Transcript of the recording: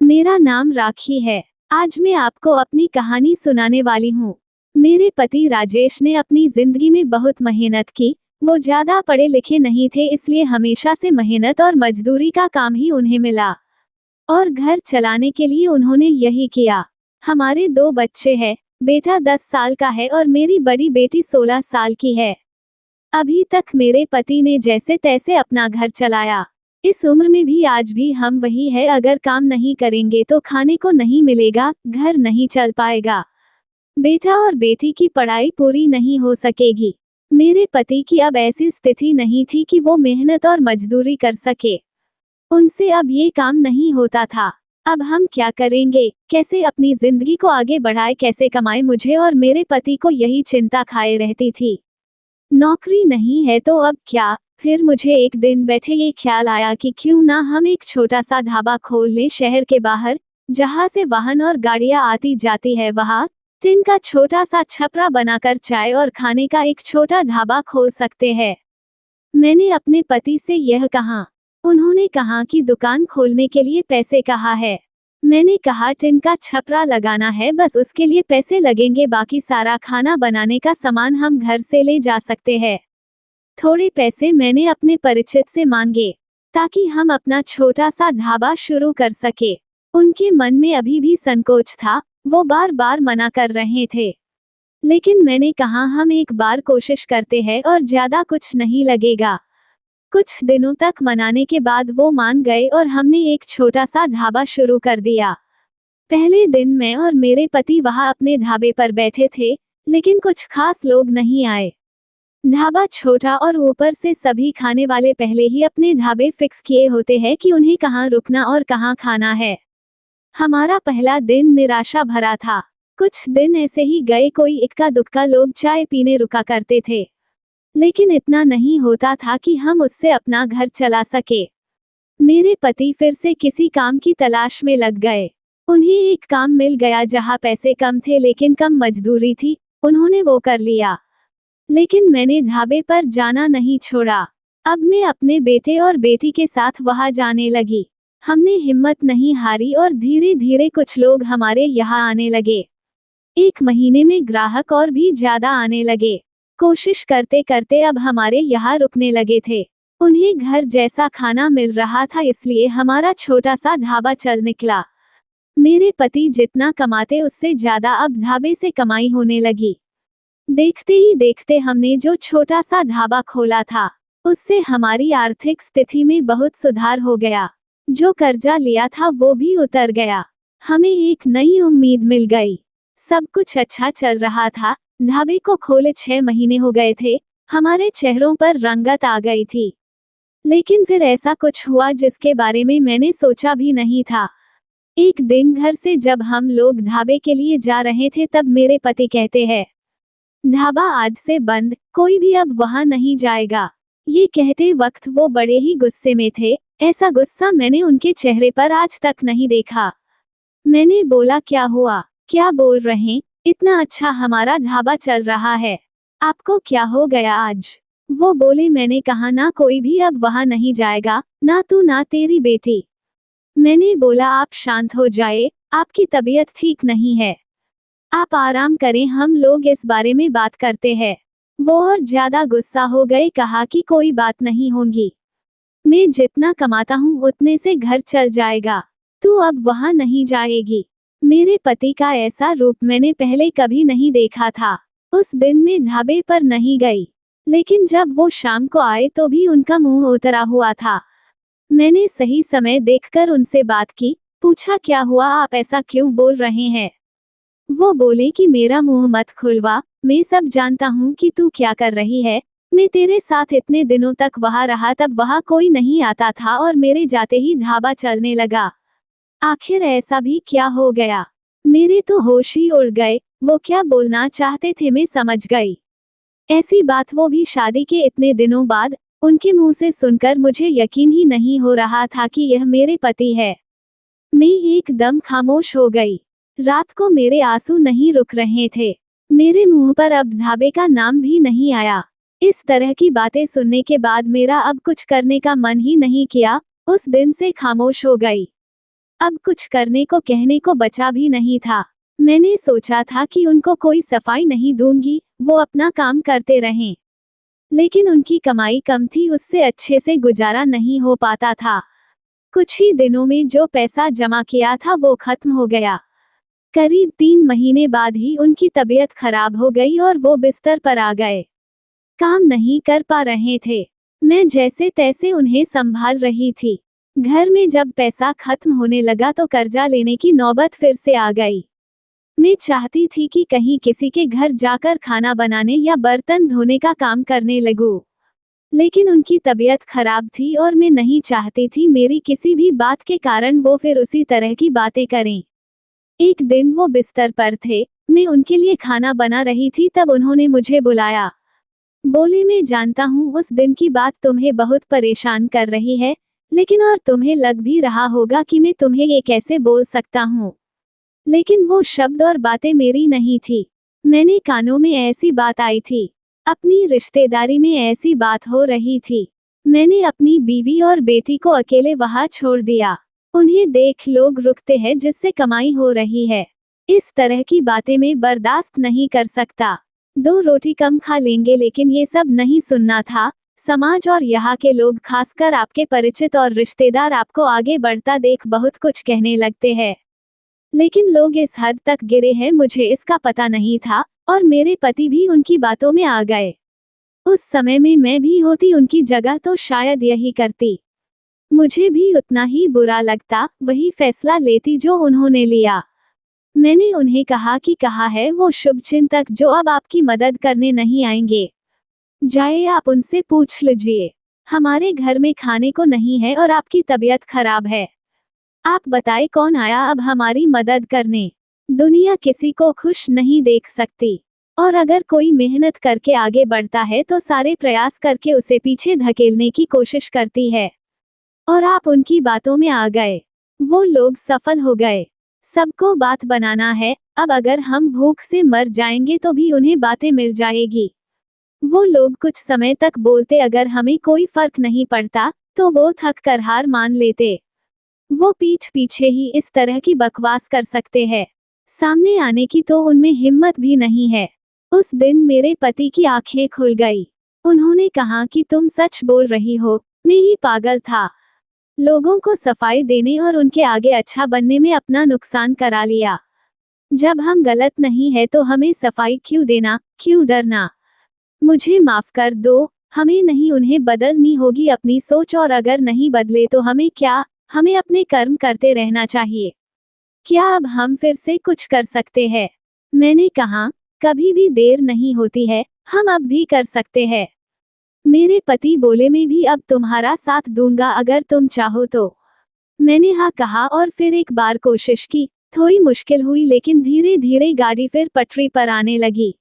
मेरा नाम राखी है। आज मैं आपको अपनी कहानी सुनाने वाली हूँ। मेरे पति राजेश ने अपनी जिंदगी में बहुत मेहनत की। वो ज्यादा पढ़े लिखे नहीं थे, इसलिए हमेशा से मेहनत और मजदूरी का काम ही उन्हें मिला और घर चलाने के लिए उन्होंने यही किया। हमारे 2 बच्चे हैं। बेटा 10 साल का है और मेरी बड़ी बेटी 16 साल की है। अभी तक मेरे पति ने जैसे तैसे अपना घर चलाया। इस उम्र में भी आज भी हम वही है, अगर काम नहीं करेंगे तो खाने को नहीं मिलेगा, घर नहीं चल पाएगा, बेटा और बेटी की पढ़ाई पूरी नहीं हो सकेगी। मेरे पति की अब ऐसी स्थिति नहीं थी कि वो मेहनत और मजदूरी कर सके। उनसे अब ये काम नहीं होता था। अब हम क्या करेंगे, कैसे अपनी जिंदगी को आगे बढ़ाए, कैसे कमाए? मुझे और मेरे पति को यही चिंता खाए रहती थी। नौकरी नहीं है तो अब क्या? फिर मुझे एक दिन बैठे ये ख्याल आया कि क्यों ना हम एक छोटा सा ढाबा खोल लें शहर के बाहर, जहाँ से वाहन और गाड़ियाँ आती जाती है। वहाँ टिन का छोटा सा छपरा बनाकर चाय और खाने का एक छोटा ढाबा खोल सकते हैं। मैंने अपने पति से यह कहा। उन्होंने कहा कि दुकान खोलने के लिए पैसे कहाँ है? मैंने कहा टिन का छपरा लगाना है, बस उसके लिए पैसे लगेंगे, बाकी सारा खाना बनाने का सामान हम घर से ले जा सकते हैं। थोड़े पैसे मैंने अपने परिचित से मांगे ताकि हम अपना छोटा सा ढाबा शुरू कर सके। उनके मन में अभी भी संकोच था, वो बार बार मना कर रहे थे, लेकिन मैंने कहा हम एक बार कोशिश करते हैं और ज्यादा कुछ नहीं लगेगा। कुछ दिनों तक मनाने के बाद वो मान गए और हमने एक छोटा सा ढाबा शुरू कर दिया। पहले दिन मैं और मेरे पति वहां अपने ढाबे पर बैठे थे, लेकिन कुछ खास लोग नहीं आए। ढाबा छोटा और ऊपर से सभी खाने वाले पहले ही अपने ढाबे फिक्स किए होते हैं कि उन्हें कहाँ रुकना और कहाँ खाना है। हमारा पहला दिन निराशा भरा था। कुछ दिन ऐसे ही गए, कोई इक्का दुक्का लोग चाय पीने रुका करते थे, लेकिन इतना नहीं होता था कि हम उससे अपना घर चला सके। मेरे पति फिर से किसी काम की तलाश में लग गए। उन्हें एक काम मिल गया जहाँ पैसे कम थे लेकिन कम मजदूरी थी। उन्होंने वो कर लिया, लेकिन मैंने ढाबे पर जाना नहीं छोड़ा। अब मैं अपने बेटे और बेटी के साथ वहां जाने लगी। हमने हिम्मत नहीं हारी और धीरे धीरे कुछ लोग हमारे यहाँ आने लगे। 1 महीने में ग्राहक और भी ज्यादा आने लगे। कोशिश करते करते अब हमारे यहाँ रुकने लगे थे। उन्हें घर जैसा खाना मिल रहा था, इसलिए हमारा छोटा सा ढाबा चल निकला। मेरे पति जितना कमाते उससे ज्यादा अब ढाबे से कमाई होने लगी। देखते ही देखते हमने जो छोटा सा ढाबा खोला था, उससे हमारी आर्थिक स्थिति में बहुत सुधार हो गया। जो कर्जा लिया था वो भी उतर गया। हमें एक नई उम्मीद मिल गई। सब कुछ अच्छा चल रहा था। ढाबे को खोले 6 महीने हो गए थे। हमारे चेहरों पर रंगत आ गई थी। लेकिन फिर ऐसा कुछ हुआ जिसके बारे में मैंने सोचा भी नहीं था। एक दिन घर से जब हम लोग ढाबे के लिए जा रहे थे, तब मेरे पति कहते हैं, ढाबा आज से बंद, कोई भी अब वहां नहीं जाएगा। ये कहते वक्त वो बड़े ही गुस्से में थे। ऐसा गुस्सा मैंने उनके चेहरे पर आज तक नहीं देखा। मैंने बोला, क्या हुआ, क्या बोल रहे? इतना अच्छा हमारा ढाबा चल रहा है, आपको क्या हो गया आज? वो बोले, मैंने कहा ना कोई भी अब वहां नहीं जाएगा, ना तू ना तेरी बेटी। मैंने बोला, आप शांत हो जाए, आपकी तबीयत ठीक नहीं है, आप आराम करें, हम लोग इस बारे में बात करते हैं। वो और ज्यादा गुस्सा हो गए, कहा कि कोई बात नहीं होगी, मैं जितना कमाता हूँ उतने से घर चल जाएगा, तू अब वहां नहीं जाएगी। मेरे पति का ऐसा रूप मैंने पहले कभी नहीं देखा था। उस दिन मैं ढाबे पर नहीं गई, लेकिन जब वो शाम को आए तो भी उनका मुंह उतरा हुआ था। मैंने सही समय देखकर उनसे बात की, पूछा, क्या हुआ, आप ऐसा क्यों बोल रहे हैं? वो बोले कि मेरा मुंह मत खुलवा, मैं सब जानता हूँ कि तू क्या कर रही है। मैं तेरे साथ इतने दिनों तक वहाँ रहा, तब वहाँ कोई नहीं आता था और मेरे जाते ही ढाबा चलने लगा। आखिर ऐसा भी क्या हो गया? मेरे तो होश ही उड़ गए। वो क्या बोलना चाहते थे मैं समझ गई। ऐसी बात वो भी शादी के इतने दिनों बाद। उनके मुंह से सुनकर मुझे यकीन ही नहीं हो रहा था कि यह मेरे पति है। मैं एकदम खामोश हो गई। रात को मेरे आंसू नहीं रुक रहे थे। मेरे मुंह पर अब ढाबे का नाम भी नहीं आया। इस तरह की बातें सुनने के बाद मेरा अब कुछ करने का मन ही नहीं किया। उस दिन से खामोश हो गई। अब कुछ करने को कहने को बचा भी नहीं था। मैंने सोचा था कि उनको कोई सफाई नहीं दूंगी, वो अपना काम करते रहें। लेकिन उनकी कमाई कम थी, उससे अच्छे से गुजारा नहीं हो पाता था। कुछ ही दिनों में जो पैसा जमा किया था वो खत्म हो गया। करीब 3 महीने बाद ही उनकी तबीयत खराब हो गई और वो बिस्तर पर आ गए। काम नहीं कर पा रहे थे। मैं जैसे तैसे उन्हें संभाल रही थी। घर में जब पैसा खत्म होने लगा तो कर्जा लेने की नौबत फिर से आ गई। मैं चाहती थी कि कहीं किसी के घर जाकर खाना बनाने या बर्तन धोने का काम करने लगूं। लेकिन उनकी तबीयत खराब थी और मैं नहीं चाहती थी मेरी किसी भी बात के कारण वो फिर उसी तरह की बातें करें। एक दिन वो बिस्तर पर थे, मैं उनके लिए खाना बना रही थी, तब उन्होंने मुझे बुलाया। बोले, मैं जानता हूँ उस दिन की बात तुम्हें बहुत परेशान कर रही है, लेकिन और तुम्हें लग भी रहा होगा कि मैं तुम्हें ये कैसे बोल सकता हूँ। लेकिन वो शब्द और बातें मेरी नहीं थी। मैंने कानों में ऐसी बात आई थी। अपनी रिश्तेदारी में ऐसी बात हो रही थी। मैंने अपनी बीवी और बेटी को अकेले वहां छोड़ दिया। उन्हें देख लोग रुकते हैं जिससे कमाई हो रही है। इस तरह की बातें मैं बर्दाश्त नहीं कर सकता। 2 रोटी कम खा लेंगे, लेकिन ये सब नहीं सुनना था। समाज और यहाँ के लोग, खासकर आपके परिचित और रिश्तेदार, आपको आगे बढ़ता देख बहुत कुछ कहने लगते हैं। लेकिन लोग इस हद तक गिरे हैं मुझे इसका पता नहीं था, और मेरे पति भी उनकी बातों में आ गए। उस समय में मैं भी होती उनकी जगह तो शायद यही करती। मुझे भी उतना ही बुरा लगता, वही फैसला लेती जो उन्होंने लिया। मैंने उन्हें कहा है वो शुभचिंतक जो अब आपकी मदद करने नहीं आएंगे। जाए, आप उनसे पूछ लीजिए। हमारे घर में खाने को नहीं है और आपकी तबीयत खराब है। आप बताए कौन आया अब हमारी मदद करने। दुनिया किसी को खुश नहीं देख सकती, और अगर कोई मेहनत करके आगे बढ़ता है तो सारे प्रयास करके उसे पीछे धकेलने की कोशिश करती है। और आप उनकी बातों में आ गए। वो लोग सफल हो गए। सबको बात बनाना है। अब अगर हम भूख से मर जाएंगे तो भी उन्हें बातें मिल जाएगी। वो लोग कुछ समय तक बोलते, अगर हमें कोई फर्क नहीं पड़ता, तो वो थक कर हार मान लेते। वो पीठ पीछे ही इस तरह की बकवास कर सकते हैं। सामने आने की तो उनमें हिम्मत भी नहीं है। उस दिन मेरे पति की आंखें खुल गई। उन्होंने कहा कि तुम सच बोल रही हो, मैं ही पागल था। लोगों को सफाई देने और उनके आगे अच्छा बनने में अपना नुकसान करा लिया। जब हम गलत नहीं है तो हमें सफाई क्यों देना, क्यों डरना। मुझे माफ कर दो, हमें नहीं उन्हें बदलनी होगी अपनी सोच, और अगर नहीं बदले तो हमें क्या, हमें अपने कर्म करते रहना चाहिए। क्या अब हम फिर से कुछ कर सकते हैं? मैंने कहा, कभी भी देर नहीं होती है, हम अब भी कर सकते हैं। मेरे पति बोले, मैं भी अब तुम्हारा साथ दूंगा अगर तुम चाहो तो। मैंने हाँ कहा और फिर एक बार कोशिश की। थोड़ी मुश्किल हुई, लेकिन धीरे धीरे गाड़ी फिर पटरी पर आने लगी।